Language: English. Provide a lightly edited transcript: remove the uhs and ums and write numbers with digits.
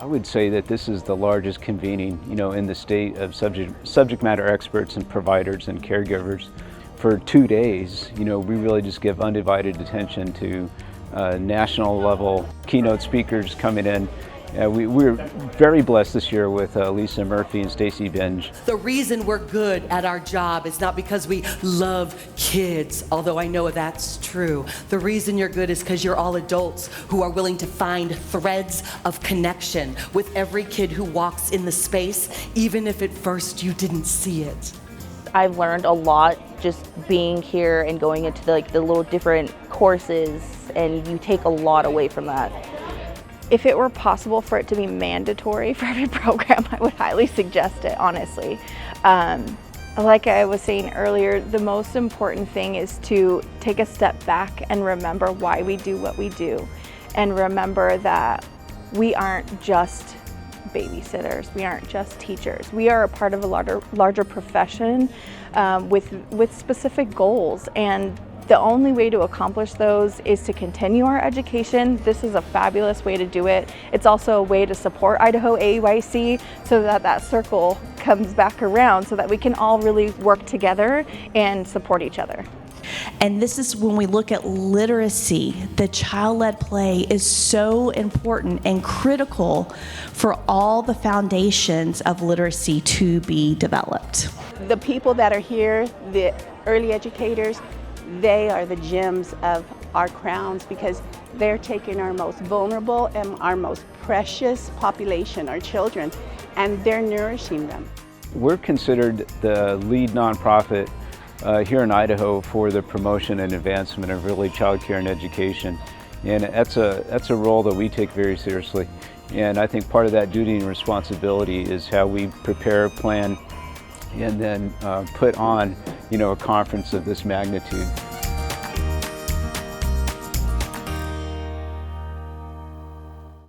would say that this is the largest convening, in the state of subject matter experts and providers and caregivers. For 2 days, we really just give undivided attention to national level keynote speakers coming in. We're very blessed this year with Lisa Murphy and Stacy Binge. The reason we're good at our job is not because we love kids, although I know that's true. The reason you're good is because you're all adults who are willing to find threads of connection with every kid who walks in the space, even if at first you didn't see it. I've learned a lot just being here and going into the little different courses, and you take a lot away from that. If it were possible for it to be mandatory for every program, I would highly suggest it, honestly. Like I was saying earlier, the most important thing is to take a step back and remember why we do what we do. And remember that we aren't just babysitters, we aren't just teachers. We are a part of a larger profession with specific goals. And the only way to accomplish those is to continue our education. This is a fabulous way to do it. It's also a way to support Idaho AYC so that that circle comes back around so that we can all really work together and support each other. And this is when we look at literacy, the child-led play is so important and critical for all the foundations of literacy to be developed. The people that are here, the early educators, they are the gems of our crowns because they're taking our most vulnerable and our most precious population, our children, and they're nourishing them. We're considered the lead nonprofit here in Idaho for the promotion and advancement of early child care and education. And that's a role that we take very seriously. And I think part of that duty and responsibility is how we prepare, plan, and then put on, a conference of this magnitude.